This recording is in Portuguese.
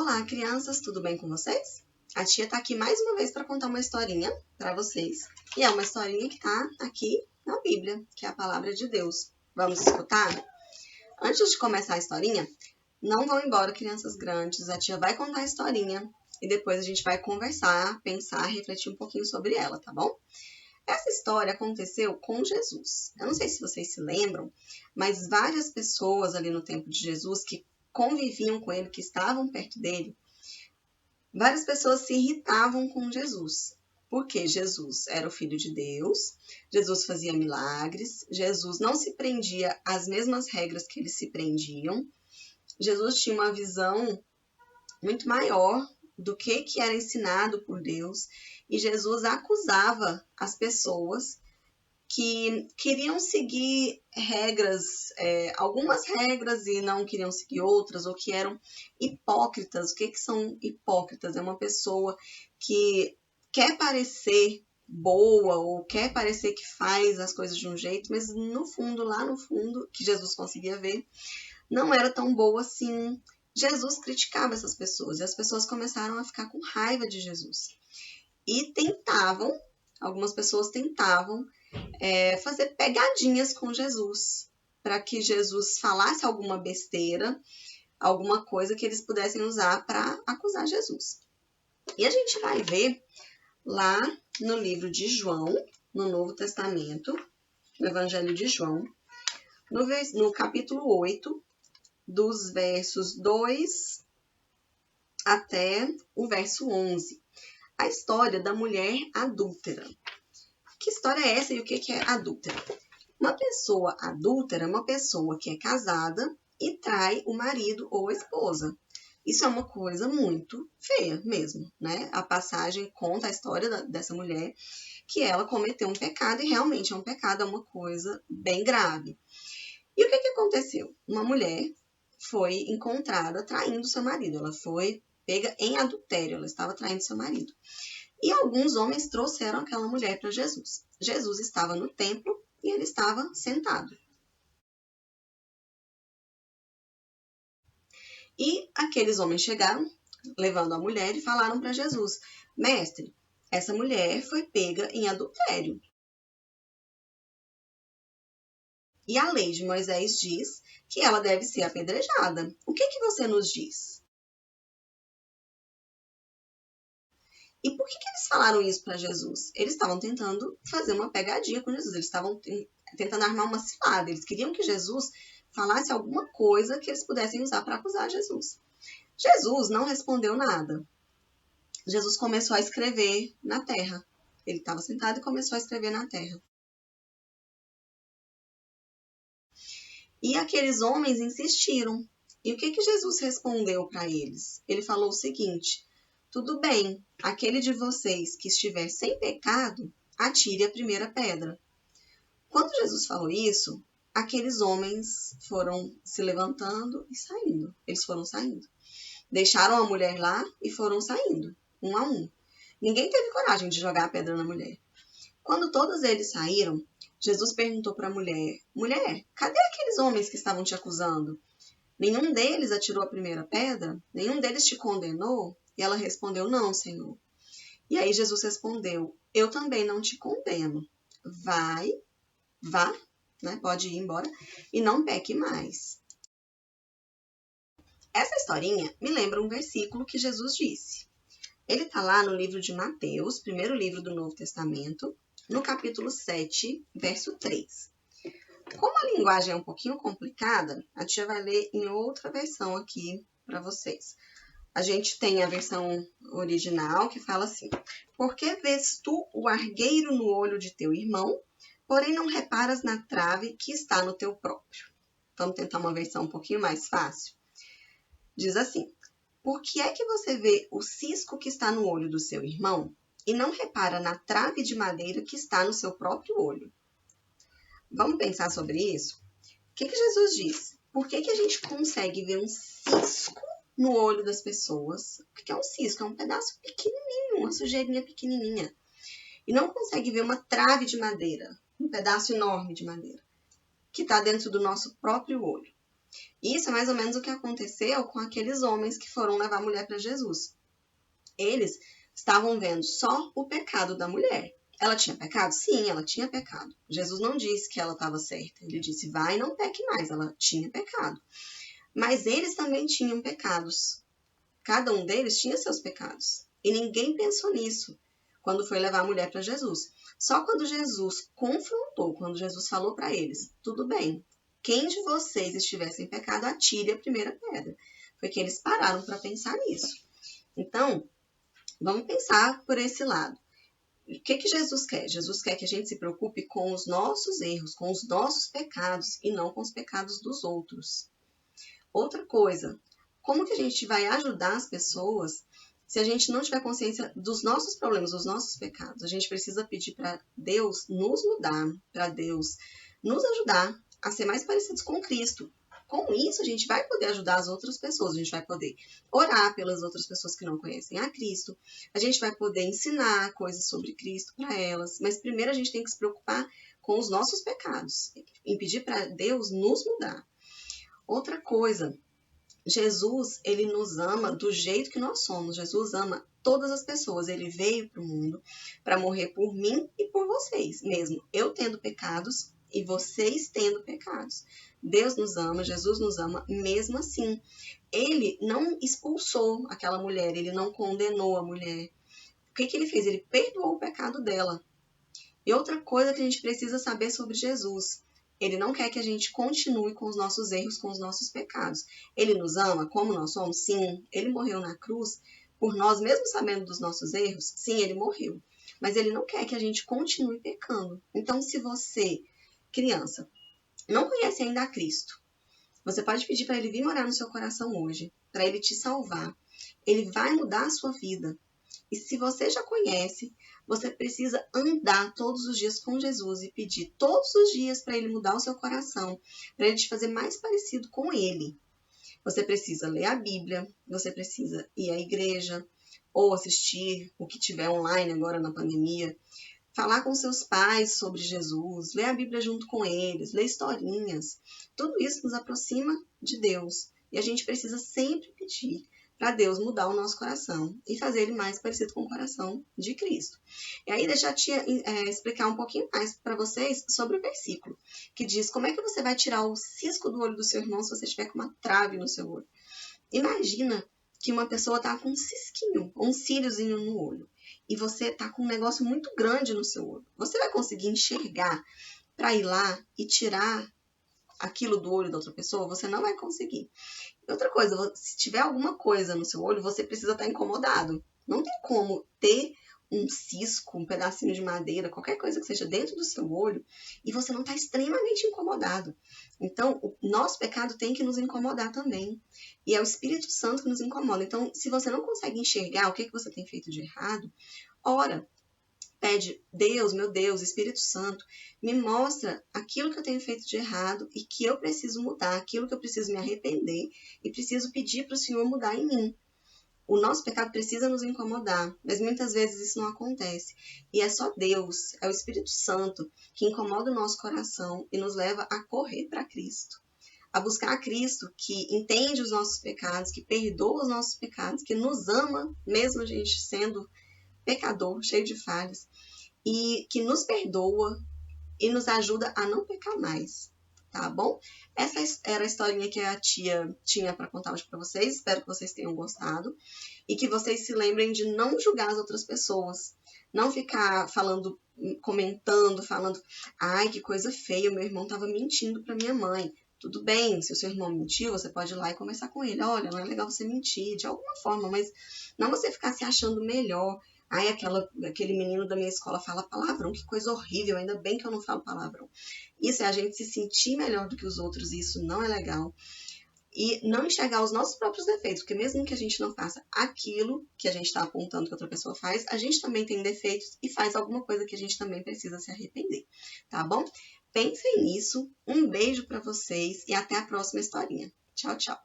Olá, crianças, tudo bem com vocês? A tia tá aqui mais uma vez para contar uma historinha para vocês. E é uma historinha que tá aqui na Bíblia, que é a palavra de Deus. Vamos escutar? Antes de começar a historinha, não vão embora, crianças grandes. A tia vai contar a historinha e depois a gente vai conversar, pensar, refletir um pouquinho sobre ela, tá bom? Essa história aconteceu com Jesus. Eu não sei se vocês se lembram, mas várias pessoas ali no tempo de Jesus que conviviam com ele, que estavam perto dele, várias pessoas se irritavam com Jesus. Porque Jesus era o Filho de Deus, Jesus fazia milagres, Jesus não se prendia às mesmas regras que eles se prendiam, Jesus tinha uma visão muito maior do que era ensinado por Deus, e Jesus acusava as pessoas que queriam seguir regras, algumas regras e não queriam seguir outras, ou que eram hipócritas. O que são hipócritas? É uma pessoa que quer parecer boa ou quer parecer que faz as coisas de um jeito, mas no fundo, lá no fundo, que Jesus conseguia ver, não era tão boa assim. Jesus criticava essas pessoas e as pessoas começaram a ficar com raiva de Jesus. E algumas pessoas tentavam fazer pegadinhas com Jesus, para que Jesus falasse alguma besteira, alguma coisa que eles pudessem usar para acusar Jesus. E a gente vai ver lá no livro de João, no Novo Testamento, no Evangelho de João, no capítulo 8, dos versos 2 até o verso 11. A história da mulher adúltera. Que história é essa e o que é adúltera? Uma pessoa adúltera é uma pessoa que é casada e trai o marido ou a esposa. Isso é uma coisa muito feia mesmo, né? A passagem conta a história dessa mulher, que ela cometeu um pecado e realmente é um pecado, é uma coisa bem grave. E o que aconteceu? Uma mulher foi encontrada traindo seu marido. Ela foi pega em adultério, ela estava traindo seu marido. E alguns homens trouxeram aquela mulher para Jesus. Jesus estava no templo e ele estava sentado. E aqueles homens chegaram, levando a mulher, e falaram para Jesus: Mestre, essa mulher foi pega em adultério. E a lei de Moisés diz que ela deve ser apedrejada. O que você nos diz? E por que eles falaram isso para Jesus? Eles estavam tentando fazer uma pegadinha com Jesus. Eles estavam tentando armar uma cilada. Eles queriam que Jesus falasse alguma coisa que eles pudessem usar para acusar Jesus. Jesus não respondeu nada. Jesus começou a escrever na terra. Ele estava sentado e começou a escrever na terra. E aqueles homens insistiram. E o que Jesus respondeu para eles? Ele falou o seguinte: tudo bem, aquele de vocês que estiver sem pecado, atire a primeira pedra. Quando Jesus falou isso, aqueles homens foram se levantando e saindo. Eles foram saindo. Deixaram a mulher lá e foram saindo, um a um. Ninguém teve coragem de jogar a pedra na mulher. Quando todos eles saíram, Jesus perguntou para a mulher: mulher, cadê aqueles homens que estavam te acusando? Nenhum deles atirou a primeira pedra? Nenhum deles te condenou? E ela respondeu: não, Senhor. E aí Jesus respondeu: eu também não te condeno. Vá, né? Pode ir embora e não peque mais. Essa historinha me lembra um versículo que Jesus disse. Ele está lá no livro de Mateus, primeiro livro do Novo Testamento, no capítulo 7, verso 3. Como a linguagem é um pouquinho complicada, a tia vai ler em outra versão aqui para vocês. A gente tem a versão original que fala assim: por que vês tu o argueiro no olho de teu irmão, porém não reparas na trave que está no teu próprio? Vamos tentar uma versão um pouquinho mais fácil. Diz assim: por que é que você vê o cisco que está no olho do seu irmão e não repara na trave de madeira que está no seu próprio olho? Vamos pensar sobre isso? O que Jesus diz? Por que a gente consegue ver um cisco no olho das pessoas? O que é um cisco? É um pedaço pequenininho, uma sujeirinha pequenininha. E não consegue ver uma trave de madeira, um pedaço enorme de madeira, que está dentro do nosso próprio olho. Isso é mais ou menos o que aconteceu com aqueles homens que foram levar a mulher para Jesus. Eles estavam vendo só o pecado da mulher. Ela tinha pecado? Sim, ela tinha pecado. Jesus não disse que ela estava certa. Ele disse, vai e não peque mais. Ela tinha pecado. Mas eles também tinham pecados. Cada um deles tinha seus pecados. E ninguém pensou nisso quando foi levar a mulher para Jesus. Só quando Jesus confrontou, quando Jesus falou para eles, tudo bem, quem de vocês estivesse em pecado, atire a primeira pedra. Foi que eles pararam para pensar nisso. Então, vamos pensar por esse lado. O que Jesus quer? Jesus quer que a gente se preocupe com os nossos erros, com os nossos pecados e não com os pecados dos outros. Outra coisa, como que a gente vai ajudar as pessoas se a gente não tiver consciência dos nossos problemas, dos nossos pecados? A gente precisa pedir para Deus nos mudar, para Deus nos ajudar a ser mais parecidos com Cristo. Com isso, a gente vai poder ajudar as outras pessoas, a gente vai poder orar pelas outras pessoas que não conhecem a Cristo, a gente vai poder ensinar coisas sobre Cristo para elas, mas primeiro a gente tem que se preocupar com os nossos pecados e pedir para Deus nos mudar. Outra coisa, Jesus, ele nos ama do jeito que nós somos. Jesus ama todas as pessoas. Ele veio para o mundo para morrer por mim e por vocês, mesmo eu tendo pecados e vocês tendo pecados. Deus nos ama, Jesus nos ama mesmo assim. Ele não expulsou aquela mulher, ele não condenou a mulher. O que ele fez? Ele perdoou o pecado dela. E outra coisa que a gente precisa saber sobre Jesus, ele não quer que a gente continue com os nossos erros, com os nossos pecados. Ele nos ama como nós somos? Sim. Ele morreu na cruz por nós, mesmo sabendo dos nossos erros? Sim, ele morreu. Mas ele não quer que a gente continue pecando. Então, se você, criança, não conhece ainda a Cristo, você pode pedir para ele vir morar no seu coração hoje, para ele te salvar. Ele vai mudar a sua vida. E se você já conhece, você precisa andar todos os dias com Jesus e pedir todos os dias para ele mudar o seu coração, para ele te fazer mais parecido com ele. Você precisa ler a Bíblia, você precisa ir à igreja ou assistir o que tiver online agora na pandemia, falar com seus pais sobre Jesus, ler a Bíblia junto com eles, ler historinhas. Tudo isso nos aproxima de Deus e a gente precisa sempre pedir para Deus mudar o nosso coração e fazer ele mais parecido com o coração de Cristo. E aí deixa a tia explicar um pouquinho mais para vocês sobre o versículo, que diz como é que você vai tirar o cisco do olho do seu irmão se você estiver com uma trave no seu olho. Imagina que uma pessoa está com um cisquinho, um cíliozinho no olho, e você está com um negócio muito grande no seu olho. Você vai conseguir enxergar para ir lá e tirar aquilo do olho da outra pessoa? Você não vai conseguir. Outra coisa, se tiver alguma coisa no seu olho, você precisa estar incomodado. Não tem como ter um cisco, um pedacinho de madeira, qualquer coisa que seja dentro do seu olho, e você não está extremamente incomodado. Então, o nosso pecado tem que nos incomodar também. E é o Espírito Santo que nos incomoda. Então, se você não consegue enxergar o que você tem feito de errado, ora, pede, Deus, meu Deus, Espírito Santo, me mostra aquilo que eu tenho feito de errado e que eu preciso mudar, aquilo que eu preciso me arrepender e preciso pedir para o Senhor mudar em mim. O nosso pecado precisa nos incomodar, mas muitas vezes isso não acontece. E é só Deus, é o Espírito Santo que incomoda o nosso coração e nos leva a correr para Cristo, a buscar a Cristo que entende os nossos pecados, que perdoa os nossos pecados, que nos ama, mesmo a gente sendo pecador, cheio de falhas, e que nos perdoa e nos ajuda a não pecar mais, tá bom? Essa era a historinha que a tia tinha para contar hoje para vocês. Espero que vocês tenham gostado e que vocês se lembrem de não julgar as outras pessoas, não ficar falando, comentando, falando, ai, que coisa feia, meu irmão estava mentindo para minha mãe. Tudo bem, se o seu irmão mentiu, você pode ir lá e conversar com ele. Olha, não é legal você mentir, de alguma forma, mas não você ficar se achando melhor. Ai, aquele menino da minha escola fala palavrão, que coisa horrível, ainda bem que eu não falo palavrão. Isso é a gente se sentir melhor do que os outros, e isso não é legal. E não enxergar os nossos próprios defeitos, porque mesmo que a gente não faça aquilo que a gente está apontando que outra pessoa faz, a gente também tem defeitos e faz alguma coisa que a gente também precisa se arrepender, tá bom? Pensem nisso, um beijo para vocês e até a próxima historinha. Tchau, tchau!